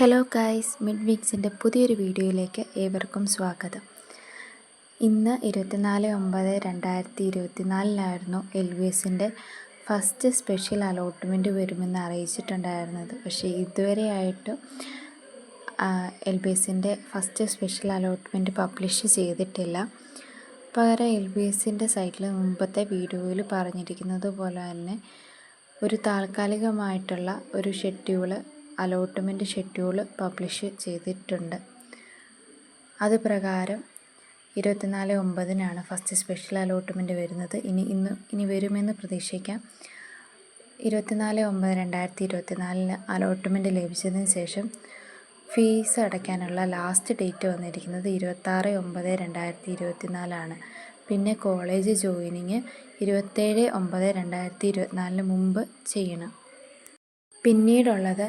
Hello guys, mid വീക്സിൻ്റെ പുതിയൊരു വീഡിയോയിലേക്ക് ഏവർക്കും സ്വാഗതം. ഇന്ന് 24/9/2024 എൽ ബി എസിൻ്റെ ഫസ്റ്റ് സ്പെഷ്യൽ അലോട്ട്മെൻറ്റ് വരുമെന്ന് അറിയിച്ചിട്ടുണ്ടായിരുന്നത്. പക്ഷേ ഇതുവരെയായിട്ടും എൽ ബി എസിൻ്റെ ഫസ്റ്റ് സ്പെഷ്യൽ അലോട്ട്മെൻറ്റ് പബ്ലിഷ് ചെയ്തിട്ടില്ല. പകരം എൽ ബി എസിൻ്റെ സൈറ്റിൽ മുമ്പത്തെ വീഡിയോയിൽ പറഞ്ഞിരിക്കുന്നത് പോലെ തന്നെ ഒരു താൽക്കാലികമായിട്ടുള്ള ഒരു അലോട്ട്മെൻറ്റ് ഷെഡ്യൂൾ പബ്ലിഷ് ചെയ്തിട്ടുണ്ട്. അത് പ്രകാരം 24/9 ഫസ്റ്റ് സ്പെഷ്യൽ അലോട്ട്മെൻറ്റ് വരുന്നത്. ഇനി വരുമെന്ന് പ്രതീക്ഷിക്കാം. 24/9/2024 അലോട്ട്മെൻറ്റ് ലഭിച്ചതിന് ശേഷം ഫീസ് അടയ്ക്കാനുള്ള ലാസ്റ്റ് ഡേറ്റ് വന്നിരിക്കുന്നത് 26/9/2024 പിന്നെ കോളേജ് ജോയിനിങ് 27/9/2024 മുമ്പ് ചെയ്യണം. പിന്നീടുള്ളത്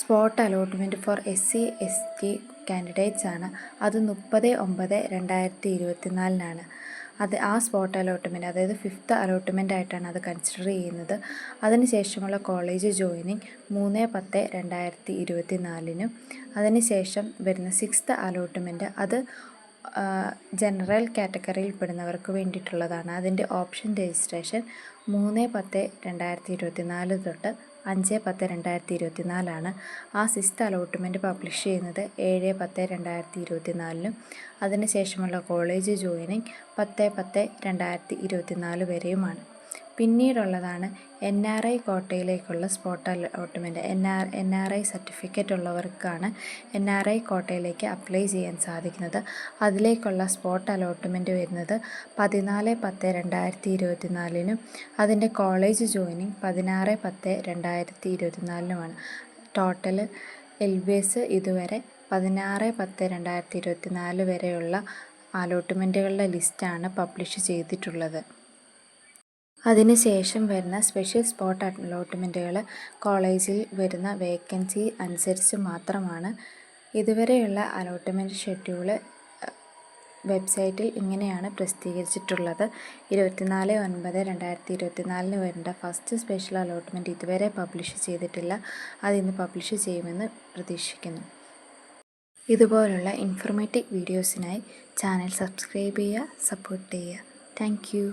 spot allotment for SC/ST candidates ആണ്. അത് 30/9/2024 ആ സ്പോട്ട് അലോട്ട്മെൻറ്റ്, അതായത് 5th അലോട്ട്മെൻ്റ് ആയിട്ടാണ് അത് കൺസിഡർ ചെയ്യുന്നത്. അതിനുശേഷമുള്ള കോളേജ് ജോയിനിങ് 3/10/2024 അതിനുശേഷം വരുന്ന 6th അലോട്ട്മെൻറ്റ് അത് ജനറൽ കാറ്റഗറിയിൽ പെടുന്നവർക്ക് വേണ്ടിയിട്ടുള്ളതാണ്. അതിൻ്റെ ഓപ്ഷൻ രജിസ്ട്രേഷൻ 3/10/2024 തൊട്ട് 5/10/2024 ആ 6th അലോട്ട്മെൻറ്റ് പബ്ലിഷ് ചെയ്യുന്നത് 7/10/2024 അതിനുശേഷമുള്ള കോളേജ് ജോയിനിങ് 10/10/2024 വരെയുമാണ്. പിന്നീടുള്ളതാണ് NRI കോട്ടയിലേക്കുള്ള സ്പോട്ട് അലോട്ട്മെൻറ്റ്. NRI സർട്ടിഫിക്കറ്റ് ഉള്ളവർക്കാണ് NRI കോട്ടയിലേക്ക് അപ്ലൈ ചെയ്യാൻ സാധിക്കുന്നത്. അതിലേക്കുള്ള സ്പോട്ട് അലോട്ട്മെൻറ്റ് വരുന്നത് 14/10/2024 അതിൻ്റെ college joining 16/10/2024 total L B S ഇതുവരെ 16/10/2024 വരെയുള്ള അലോട്ട്മെൻറ്റുകളുടെ ലിസ്റ്റാണ് പബ്ലിഷ് ചെയ്തിട്ടുള്ളത്. അതിനുശേഷം വരുന്ന സ്പെഷ്യൽ സ്പോട്ട് അലോട്ട്മെൻറ്റുകൾ കോളേജിൽ വരുന്ന വേക്കൻസി അനുസരിച്ച് മാത്രമാണ്. ഇതുവരെയുള്ള അലോട്ട്മെൻറ്റ് ഷെഡ്യൂള് വെബ്സൈറ്റിൽ ഇങ്ങനെയാണ് പ്രസിദ്ധീകരിച്ചിട്ടുള്ളത്. 24/9/2024 വരേണ്ട ഫസ്റ്റ് സ്പെഷ്യൽ അലോട്ട്മെൻറ്റ് ഇതുവരെ പബ്ലിഷ് ചെയ്തിട്ടില്ല. അതിന്ന് പബ്ലിഷ് ചെയ്യുമെന്ന് പ്രതീക്ഷിക്കുന്നു. ഇതുപോലുള്ള ഇൻഫോർമേറ്റീവ് വീഡിയോസിനായി ചാനൽ സബ്സ്ക്രൈബ് ചെയ്യുക, സപ്പോർട്ട് ചെയ്യുക. Thank you.